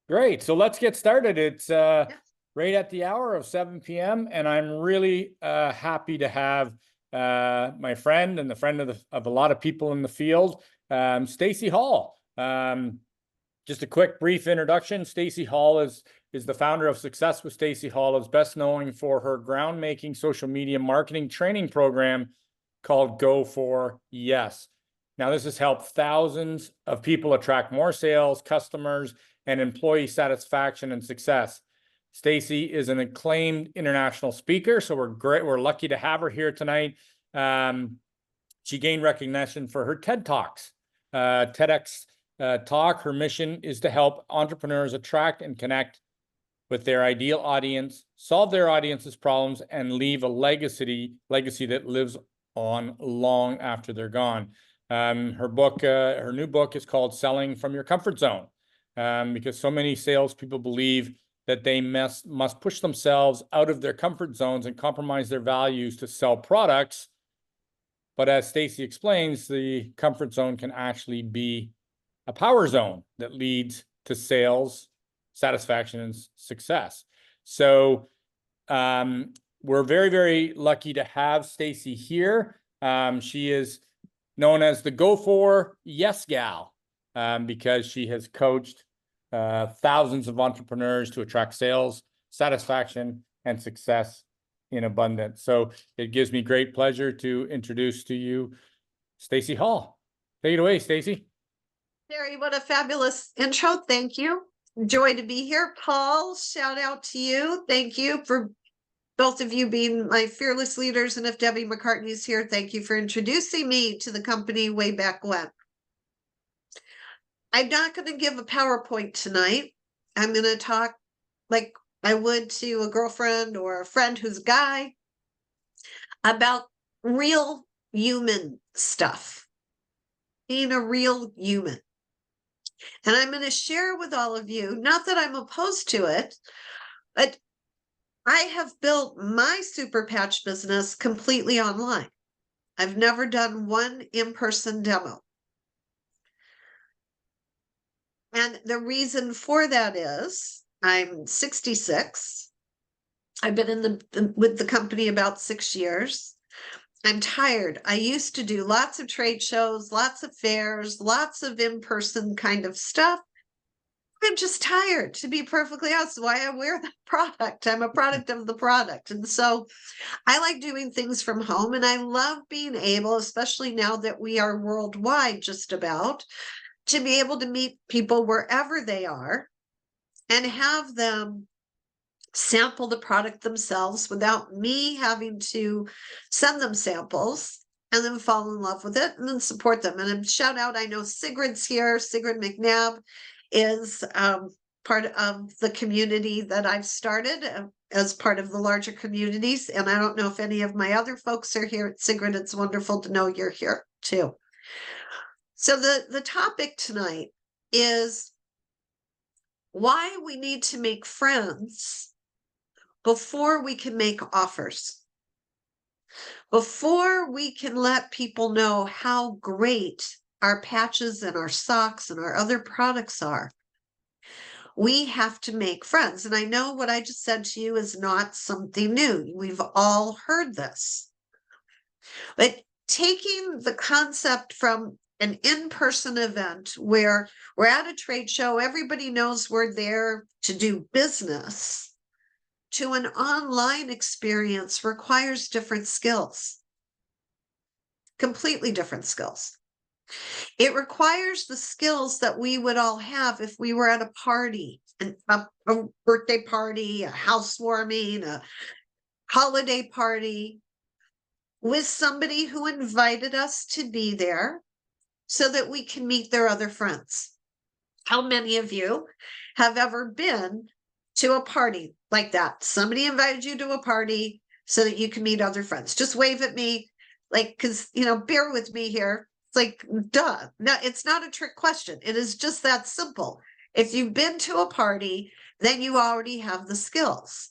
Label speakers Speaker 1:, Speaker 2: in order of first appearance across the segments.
Speaker 1: Great. So let's get started. It's
Speaker 2: Yeah.
Speaker 1: right at the hour of 7 p.m. and I'm really happy to have my friend and the friend of a lot of people in the field, Stacey Hall. Just a quick brief introduction. Stacey Hall is the founder of Success with Stacey Hall, is best known for her groundbreaking social media marketing training program called Go for Yes. Now, this has helped thousands of people attract more sales, customers, and employee satisfaction and success. Stacey is an acclaimed international speaker, so we're lucky to have her here tonight. She gained recognition for her TED Talks, TEDx talk. Her mission is to help entrepreneurs attract and connect with their ideal audience, solve their audience's problems, and leave a legacy that lives on long after they're gone. Her new book is called Selling from Your Comfort Zone, because so many salespeople believe that they must push themselves out of their comfort zones and compromise their values to sell products. But as Stacey explains, the comfort zone can actually be a power zone that leads to sales, satisfaction, and success. So we're very, very lucky to have Stacey here. She is known as the Go for Yes gal, because she has coached thousands of entrepreneurs to attract sales, satisfaction, and success in abundance. So it gives me great pleasure to introduce to you Stacey Hall. Take it away, Stacey.
Speaker 2: Terry, what a fabulous intro. Thank you. Joy to be here. Paul, shout out to you. Thank you for both of you being my fearless leaders. And if Debbie McCartney's here, thank you for introducing me to the company way back when. I'm not going to give a PowerPoint tonight. I'm going to talk like I would to a girlfriend or a friend who's a guy about real human stuff, being a real human. And I'm going to share with all of you, not that I'm opposed to it, but I have built my super patch business completely online. I've never done one in-person demo. And the reason for that is I'm 66. I've been with the company about 6 years. I'm tired. I used to do lots of trade shows, lots of fairs, lots of in-person kind of stuff. I'm just tired, to be perfectly honest. Why I wear that product. I'm a product of the product. And so I like doing things from home. And I love being able, especially now that we are worldwide just about, to be able to meet people wherever they are and have them sample the product themselves without me having to send them samples and then fall in love with it and then support them. And shout out, I know Sigrid's here. Sigrid McNabb is part of the community that I've started as part of the larger communities. And I don't know if any of my other folks are here at Sigrid. It's wonderful to know you're here too. So the topic tonight is why we need to make friends before we can make offers, before we can let people know how great our patches and our socks and our other products are. We have to make friends. And I know what I just said to you is not something new. We've all heard this. But taking the concept from an in-person event where we're at a trade show, everybody knows we're there to do business, to an online experience requires different skills, completely different skills. It requires the skills that we would all have if we were at a party, a birthday party, a housewarming, a holiday party, with somebody who invited us to be there so that we can meet their other friends. How many of you have ever been to a party like that? Somebody invited you to a party so that you can meet other friends. Just wave at me, like, because, bear with me here. It's like, duh. No, it's not a trick question. It is just that simple. If you've been to a party, then you already have the skills.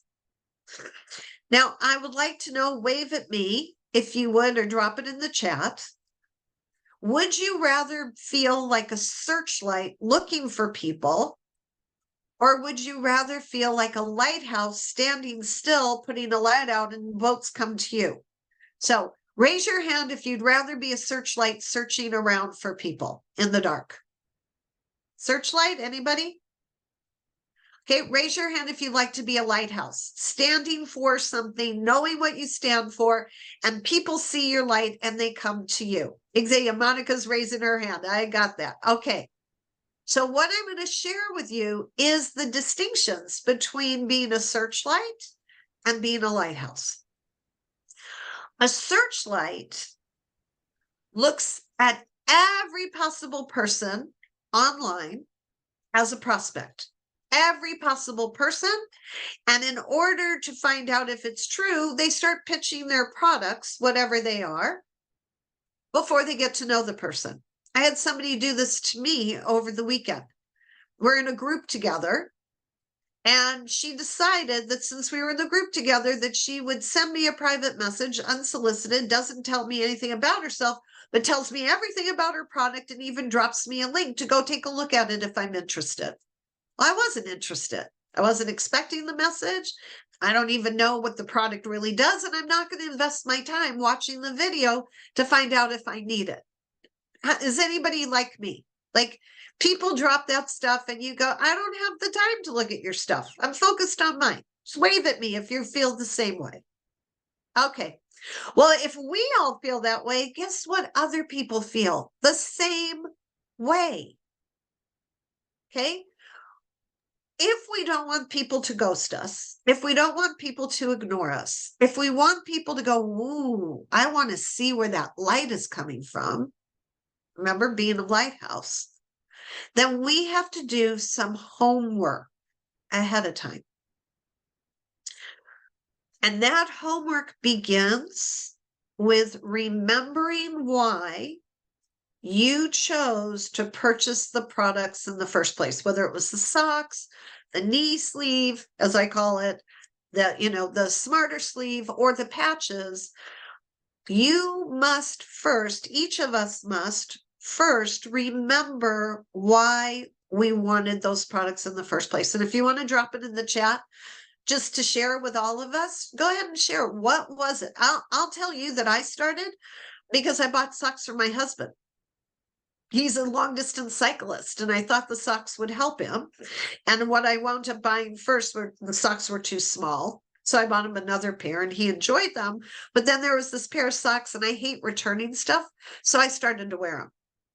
Speaker 2: Now, I would like to know, wave at me if you would, or drop it in the chat. Would you rather feel like a searchlight looking for people, Or would you rather feel like a lighthouse standing still, putting a light out and boats come to you? So raise your hand if you'd rather be a searchlight searching around for people in the dark. Searchlight, anybody? Okay, raise your hand if you'd like to be a lighthouse, standing for something, knowing what you stand for, and people see your light and they come to you. Xavier, Monica's raising her hand. I got that. Okay. So what I'm going to share with you is the distinctions between being a searchlight and being a lighthouse. A searchlight looks at every possible person online as a prospect, every possible person. And in order to find out if it's true, they start pitching their products, whatever they are, before they get to know the person. I had somebody do this to me over the weekend. We're in a group together, and she decided that since we were in the group together, that she would send me a private message, unsolicited, doesn't tell me anything about herself, but tells me everything about her product and even drops me a link to go take a look at it if I'm interested. Well, I wasn't interested. I wasn't expecting the message. I don't even know what the product really does, and I'm not going to invest my time watching the video to find out if I need it. Is anybody like me? Like, people drop that stuff and you go, I don't have the time to look at your stuff. I'm focused on mine. Just wave at me if you feel the same way. Okay. Well, if we all feel that way, guess what other people feel? The same way. Okay. If we don't want people to ghost us, if we don't want people to ignore us, if we want people to go, ooh, I want to see where that light is coming from. Remember being a lighthouse. Then we have to do some homework ahead of time. And that homework begins with remembering why you chose to purchase the products in the first place, whether it was the socks, the knee sleeve, as I call it, the smarter sleeve, or the patches. You must first, each of us must first remember why we wanted those products in the first place. And if you want to drop it in the chat, just to share with all of us, go ahead and share. What was it? I'll tell you that I started because I bought socks for my husband. He's a long distance cyclist, and I thought the socks would help him. And what I wound up buying first were the socks were too small. So I bought him another pair and he enjoyed them. But then there was this pair of socks, and I hate returning stuff. So I started to wear them.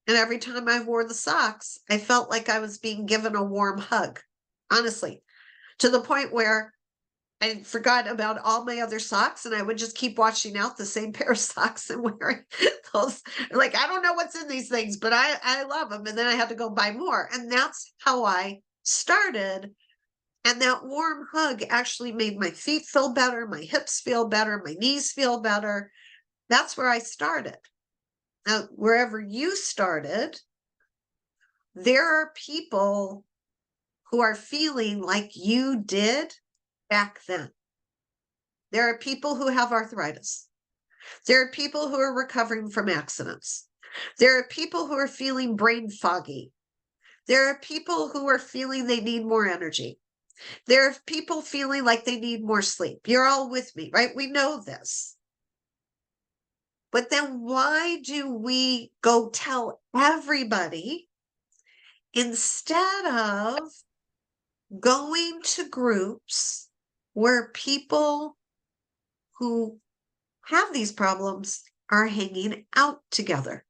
Speaker 2: And every time I wore the socks, I felt like I was being given a warm hug, honestly, to the point where I forgot about all my other socks, and I would just keep washing out the same pair of socks and wearing those. Like, I don't know what's in these things, but I love them. And then I had to go buy more. And that's how I started. And that warm hug actually made my feet feel better, my hips feel better, my knees feel better. That's where I started. Now, wherever you started, there are people who are feeling like you did back then. There are people who have arthritis. There are people who are recovering from accidents. There are people who are feeling brain foggy. There are people who are feeling they need more energy. There are people feeling like they need more sleep. You're all with me, right? We know this. But then why do we go tell everybody instead of going to groups where people who have these problems are hanging out together?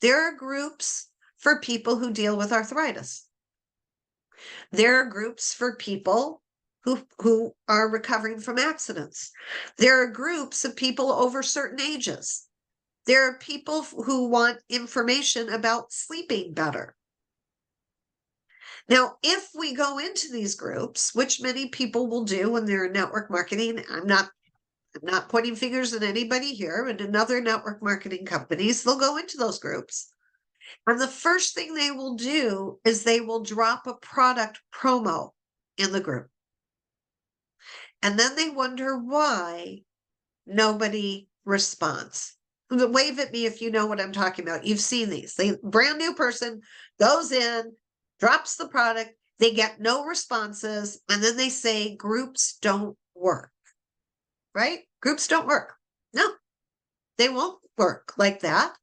Speaker 2: There are groups for people who deal with arthritis. There are groups for people who are recovering from accidents. There are groups of people over certain ages. There are people who want information about sleeping better. Now, if we go into these groups, which many people will do when they're in network marketing, I'm not pointing fingers at anybody here, but in other network marketing companies, they'll go into those groups. And the first thing they will do is they will drop a product promo in the group. And then they wonder why nobody responds. Wave at me if you know what I'm talking about. You've seen these. Brand new person goes in, drops the product, They get no responses, and then they say groups don't work, right? Groups don't work. No, they won't work like that,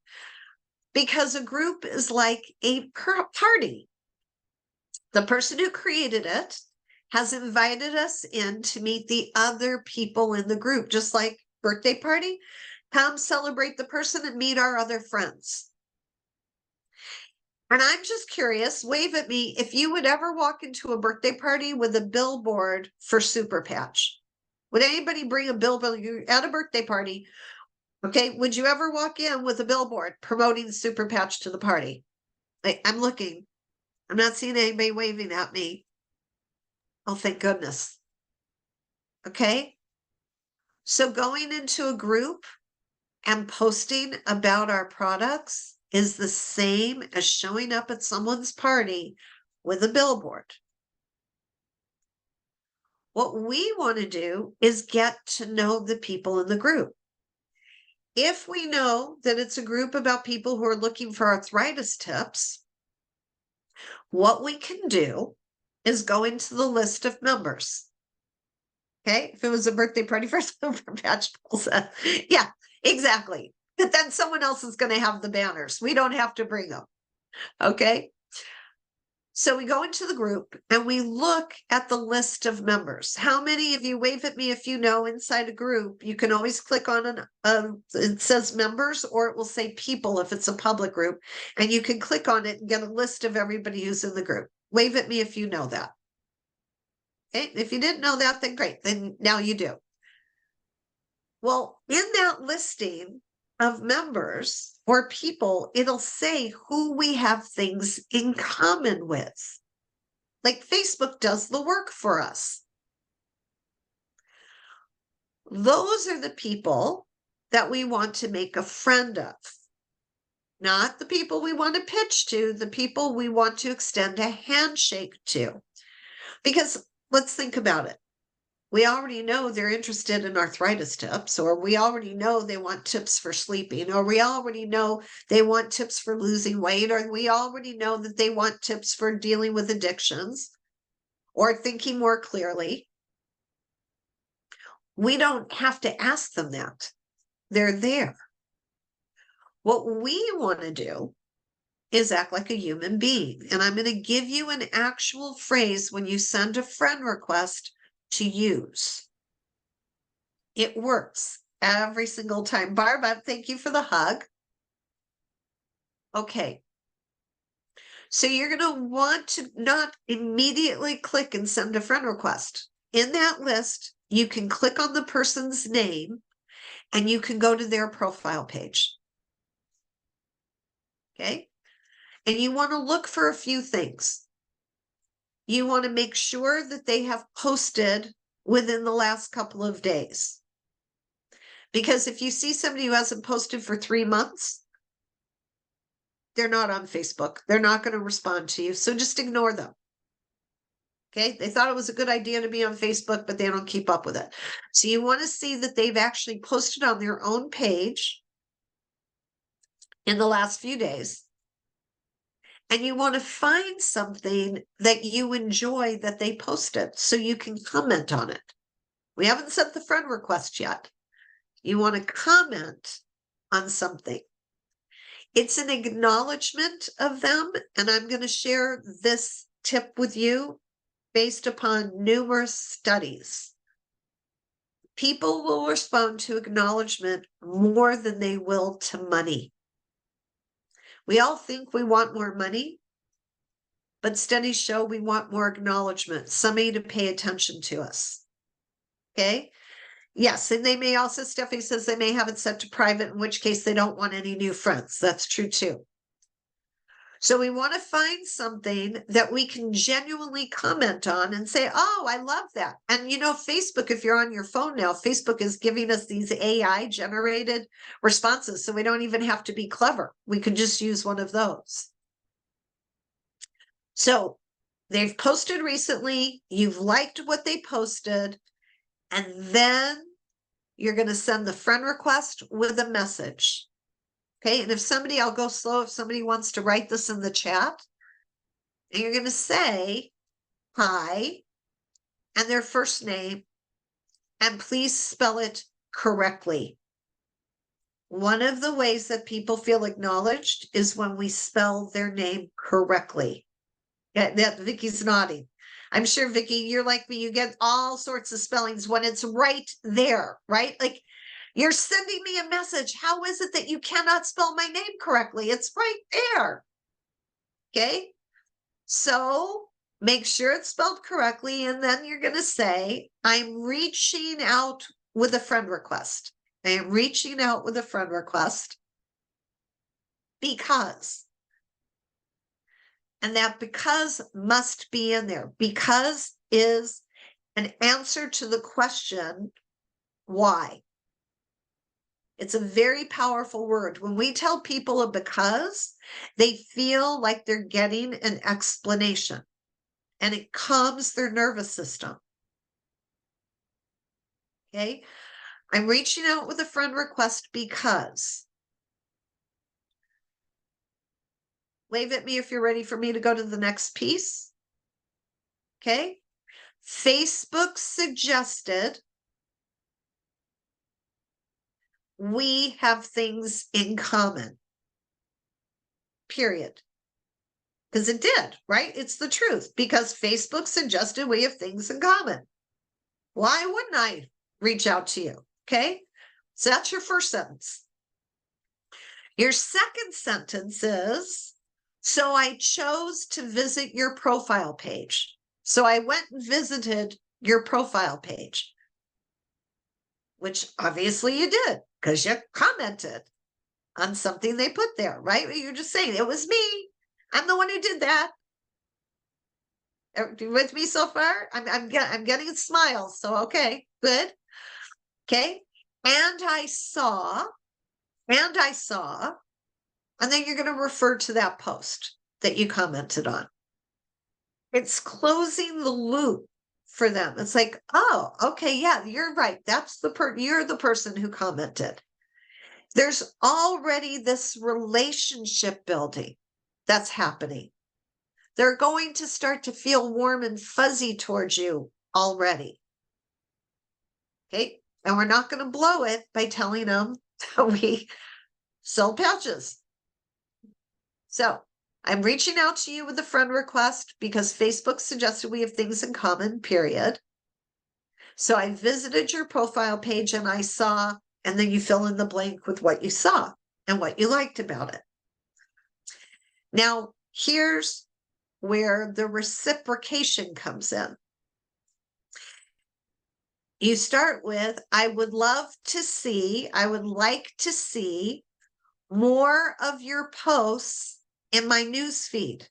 Speaker 2: because a group is like a party. The person who created it has invited us in to meet the other people in the group, just like birthday party. Come celebrate the person and meet our other friends. And I'm just curious, wave at me if you would ever walk into a birthday party with a billboard for Super Patch. Would anybody bring a billboard? You're at a birthday party. Okay, would you ever walk in with a billboard promoting Super Patch to the party? I'm looking. I'm not seeing anybody waving at me. Oh, thank goodness. Okay. So going into a group and posting about our products is the same as showing up at someone's party with a billboard. What we want to do is get to know the people in the group. If we know that it's a group about people who are looking for arthritis tips, what we can do is go into the list of members. Okay, if it was a birthday party for Super Patch, yeah, exactly. But then someone else is going to have the banners. We don't have to bring them. Okay. So we go into the group and we look at the list of members. How many of you, wave at me if you know, inside a group, you can always click on it says members, or it will say people if it's a public group, and you can click on it and get a list of everybody who's in the group. Wave at me if you know that. Okay, if you didn't know that, then great, then now you do. Well, in that listing of members or people, it'll say who we have things in common with. Like Facebook does the work for us. Those are the people that we want to make a friend of. Not the people we want to pitch to, the people we want to extend a handshake to. Because let's think about it. We already know they're interested in arthritis tips, or we already know they want tips for sleeping, or we already know they want tips for losing weight, or we already know that they want tips for dealing with addictions or thinking more clearly. We don't have to ask them that. They're there. What we want to do is act like a human being. And I'm going to give you an actual phrase when you send a friend request to use. It works every single time. Barb, thank you for the hug. Okay. So you're going to want to not immediately click and send a friend request. In that list, you can click on the person's name and you can go to their profile page. Okay. And you want to look for a few things. You want to make sure that they have posted within the last couple of days. Because if you see somebody who hasn't posted for 3 months, they're not on Facebook. They're not going to respond to you. So just ignore them. Okay. They thought it was a good idea to be on Facebook, but they don't keep up with it. So you want to see that they've actually posted on their own page in the last few days. And you want to find something that you enjoy that they posted so you can comment on it. We haven't sent the friend request yet. You want to comment on something. It's an acknowledgement of them. And I'm going to share this tip with you based upon numerous studies. People will respond to acknowledgement more than they will to money. We all think we want more money, but studies show we want more acknowledgement, somebody to pay attention to us. Okay. Yes. And they may also, Stephanie says they may have it set to private, in which case they don't want any new friends. That's true too. So we want to find something that we can genuinely comment on and say, oh, I love that. And you know, Facebook, if you're on your phone now, Facebook is giving us these AI generated responses. So we don't even have to be clever. We could just use one of those. So they've posted recently, you've liked what they posted, and then you're going to send the friend request with a message. Okay. And if somebody, I'll go slow, if somebody wants to write this in the chat, and you're going to say, hi, and their first name, and please spell it correctly. One of the ways that people feel acknowledged is when we spell their name correctly. Yeah, that Vicky's nodding. I'm sure, Vicky, you're like me, you get all sorts of spellings when it's right there, right? Like you're sending me a message. How is it that you cannot spell my name correctly? It's right there. Okay. So make sure it's spelled correctly. And then you're going to say, I'm reaching out with a friend request. I am reaching out with a friend request because, and that because must be in there. Because is an answer to the question, why? It's a very powerful word. When we tell people a because, they feel like they're getting an explanation and it calms their nervous system. Okay. I'm reaching out with a friend request because. Wave at me if you're ready for me to go to the next piece. Okay. Facebook suggested we have things in common. Period. Because it did, right? It's the truth. Because Facebook suggested we have things in common. Why wouldn't I reach out to you? Okay. So that's your first sentence. Your second sentence is, so I chose to visit your profile page. So I went and visited your profile page, which obviously you did because you commented on something they put there, right? You're just saying it was me. I'm the one who did that. Are you with me so far? I'm getting smiles. So okay, good. Okay. And I saw, and then you're going to refer to that post that you commented on. It's closing the loop for them. It's like, oh, okay, yeah, you're right. That's you're the person who commented. There's already this relationship building that's happening. They're going to start to feel warm and fuzzy towards you already. Okay. And we're not going to blow it by telling them that we sell patches. So I'm reaching out to you with a friend request because Facebook suggested we have things in common, period. So I visited your profile page and I saw, and then you fill in the blank with what you saw and what you liked about it. Now, here's where the reciprocation comes in. You start with, I would like to see more of your posts in my news feed.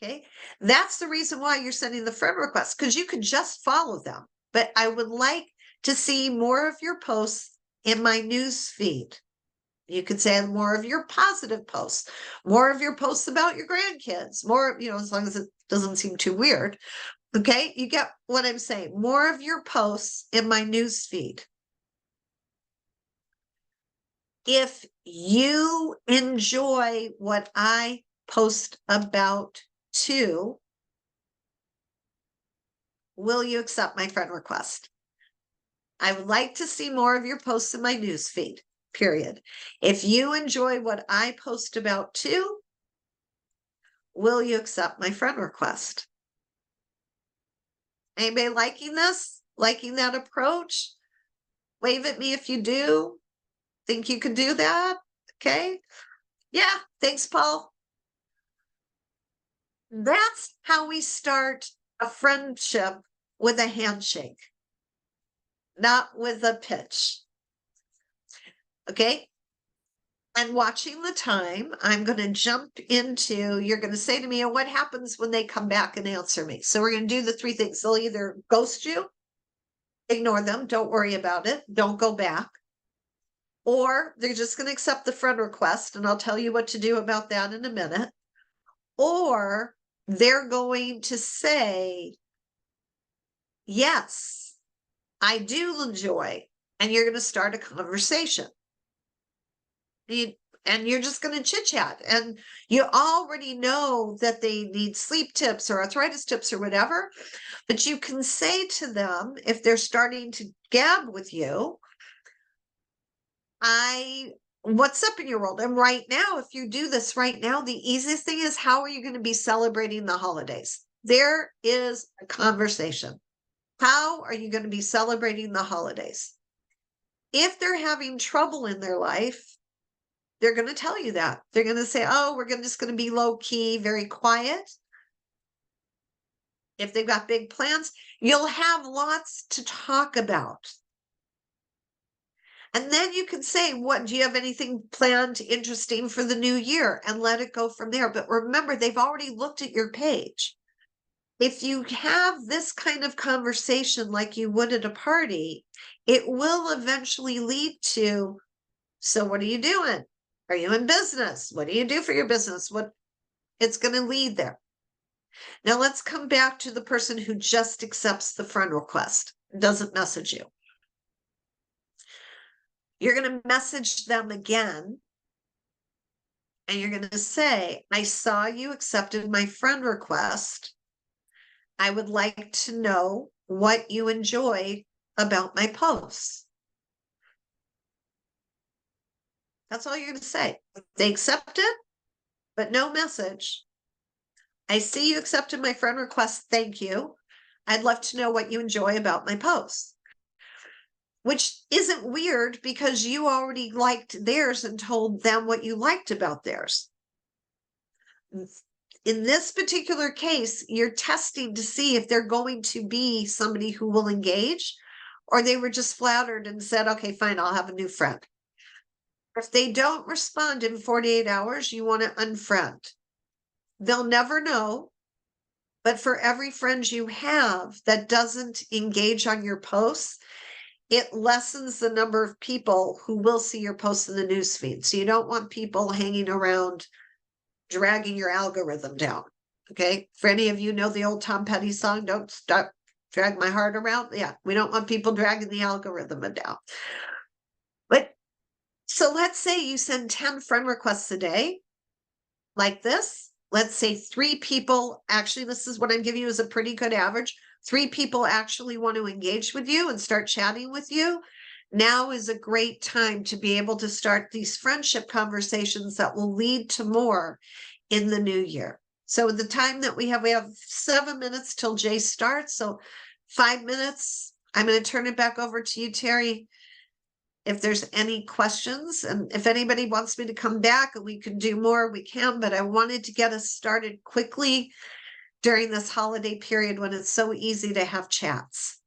Speaker 2: Okay, that's the reason why you're sending the friend request, because you could just follow them. But I would like to see more of your posts in my news feed. You could say more of your positive posts, more of your posts about your grandkids, more, as long as it doesn't seem too weird. Okay, you get what I'm saying. More of your posts in my news feed. If you enjoy what I post about too, will you accept my friend request? I would like to see more of your posts in my news feed, period. If you enjoy what I post about too, will you accept my friend request? Anybody liking this? Liking that approach? Wave at me if you do. Think you could do that? Okay. Yeah. Thanks, Paul. That's how we start a friendship, with a handshake, not with a pitch. Okay. And watching the time, I'm going to jump into, you're going to say to me, what happens when they come back and answer me? So we're going to do the three things. They'll either ghost you, ignore them, don't worry about it, don't go back, or they're just going to accept the friend request, and I'll tell you what to do about that in a minute, or they're going to say, yes, I do enjoy, and you're going to start a conversation. and you're just going to chit chat, and you already know that they need sleep tips or arthritis tips or whatever. But you can say to them, if they're starting to gab with you, what's up in your world? And right now, if you do this right now, the easiest thing is, how are you going to be celebrating the holidays? There is a conversation. How are you going to be celebrating the holidays? If they're having trouble in their life, they're going to tell you that. They're going to say, oh, we're just going to be low key, very quiet. If they've got big plans, you'll have lots to talk about. And then you can say, what, do you have anything planned interesting for the new year? And let it go from there. But remember, they've already looked at your page. If you have this kind of conversation like you would at a party, it will eventually lead to, so what are you doing? Are you in business? What do you do for your business? It's going to lead there. Now let's come back to the person who just accepts the friend request, doesn't message you. You're going to message them again, and you're going to say, I saw you accepted my friend request. I would like to know what you enjoy about my posts. That's all you're going to say. They accept it, but no message. I see you accepted my friend request. Thank you. I'd love to know what you enjoy about my posts. Which isn't weird, because you already liked theirs and told them what you liked about theirs. In this particular case, you're testing to see if they're going to be somebody who will engage, or they were just flattered and said, okay, fine, I'll have a new friend. If they don't respond in 48 hours, you want to unfriend. They'll never know. But for every friend you have that doesn't engage on your posts, it lessens the number of people who will see your posts in the newsfeed. So you don't want people hanging around dragging your algorithm down. Okay. For any of you know the old Tom Petty song, don't stop, drag my heart around. Yeah. We don't want people dragging the algorithm down. But so let's say you send 10 friend requests a day like this. Let's say 3 people, actually, this is what I'm giving you as a pretty good average. 3 people actually want to engage with you and start chatting with you. Now is a great time to be able to start these friendship conversations that will lead to more in the new year. So the time that we have 7 minutes till Jay starts. So 5 minutes. I'm going to turn it back over to you, Terry, if there's any questions. And if anybody wants me to come back and we can do more, we can. But I wanted to get us started quickly during this holiday period when it's so easy to have chats.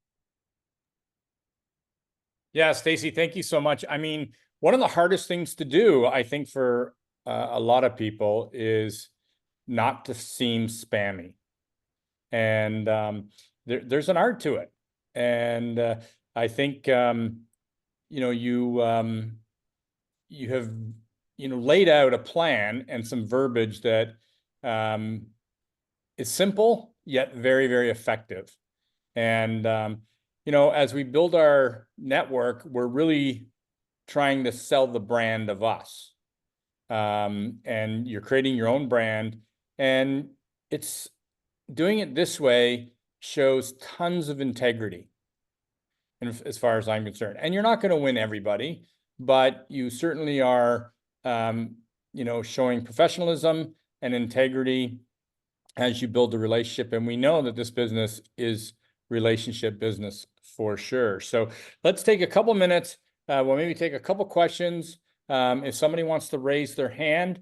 Speaker 1: Yeah, Stacey, thank you so much. I mean, one of the hardest things to do, I think, for a lot of people is not to seem spammy. And there's an art to it. And I think, you know, you have, laid out a plan and some verbiage that is simple, yet very, very effective. And, as we build our network, we're really trying to sell the brand of us. And you're creating your own brand, and it's doing it this way shows tons of integrity. And as far as I'm concerned, and you're not going to win everybody, but you certainly are, showing professionalism and integrity as you build the relationship. And we know that this business is relationship business for sure. So let's take a couple minutes. We'll maybe take a couple questions. If somebody wants to raise their hand,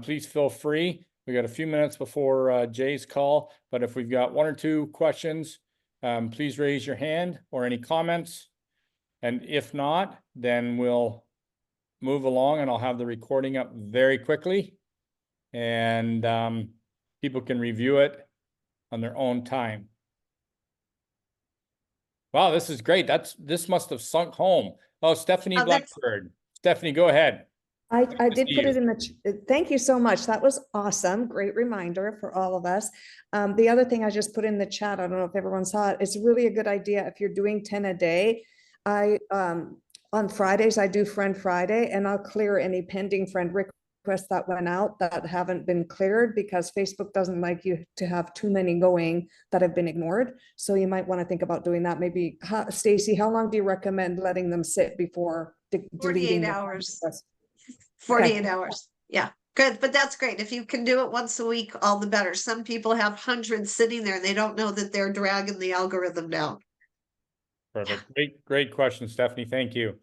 Speaker 1: please feel free. We got a few minutes before Jay's call, but if we've got 1 or 2 questions, please raise your hand or any comments. And if not, then we'll move along and I'll have the recording up very quickly, and people can review it on their own time. Wow, this is great. This must have sunk home. Oh, Stephanie Blackbird. Stephanie, go ahead.
Speaker 3: I did put it in the, thank you so much. That was awesome. Great reminder for all of us. The other thing I just put in the chat, I don't know if everyone saw it, it's really a good idea if you're doing 10 a day. I on Fridays, I do Friend Friday, and I'll clear any pending friend requests that went out that haven't been cleared, because Facebook doesn't like you to have too many going that have been ignored. So you might want to think about doing that. Maybe, Stacey, how long do you recommend letting them sit before deleting
Speaker 2: 48
Speaker 3: the
Speaker 2: hours.
Speaker 3: request?
Speaker 2: 48 hours. Yeah, good. But that's great. If you can do it once a week, all the better. Some people have hundreds sitting there and they don't know that they're dragging the algorithm down.
Speaker 1: Perfect. Great question, Stephanie. Thank you.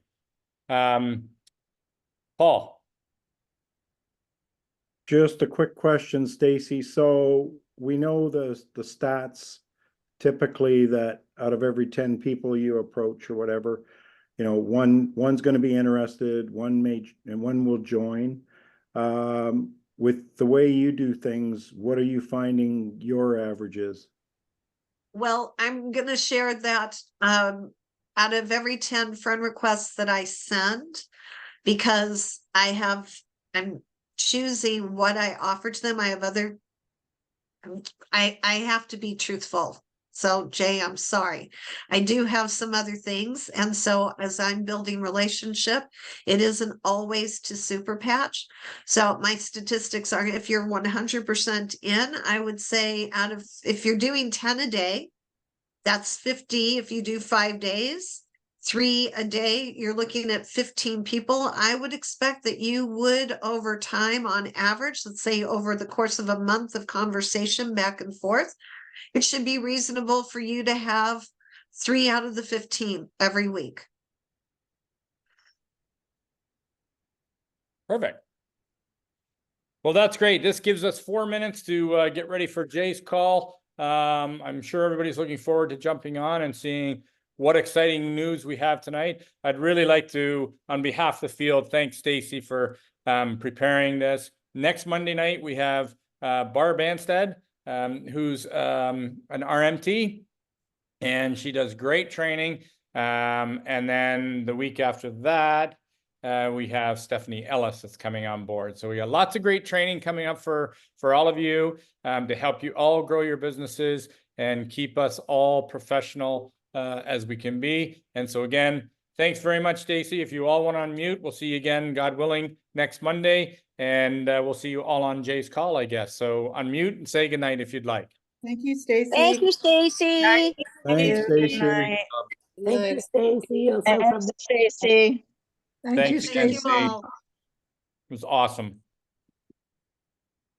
Speaker 1: Paul.
Speaker 4: Just a quick question, Stacey. So we know the stats typically that out of every 10 people you approach or whatever, you know, one's going to be interested, and one will join. With the way you do things, what are you finding your averages?
Speaker 2: Well, I'm going to share that out of every 10 friend requests that I send, because I'm choosing what I offer to them. I have other, I have to be truthful. So Jay, I'm sorry. I do have some other things. And so as I'm building relationship, it isn't always to super patch. So my statistics are, if you're 100% in, I would say if you're doing 10 a day, that's 50. If you do 5 days, 3 a day, you're looking at 15 people. I would expect that you would, over time, on average, let's say over the course of a month of conversation back and forth, it should be reasonable for you to have 3 out of the 15 every week.
Speaker 1: Perfect. Well, that's great. This gives us 4 minutes to get ready for Jay's call. I'm sure everybody's looking forward to jumping on and seeing what exciting news we have tonight. I'd really like to, on behalf of the field, thank Stacey for preparing this. Next Monday night, we have Barb Anstead, who's an RMT, and she does great training. And then the week after that, we have Stephanie Ellis that's coming on board. So we got lots of great training coming up for all of you to help you all grow your businesses and keep us all professional as we can be. And so again, thanks very much, Stacey. If you all want to unmute, we'll see you again, God willing, next Monday. And we'll see you all on Jay's call, I guess. So unmute and say goodnight if you'd like.
Speaker 5: Thank you, Stacey.
Speaker 6: Thank you, Stacey.
Speaker 4: Thanks, Stacey.
Speaker 7: Thank you, Stacey. You'll say
Speaker 6: Thanks,
Speaker 7: something.
Speaker 6: Stacey.
Speaker 5: Thank you,
Speaker 1: Thanks again,
Speaker 5: Stacey.
Speaker 1: Stacey. It was awesome.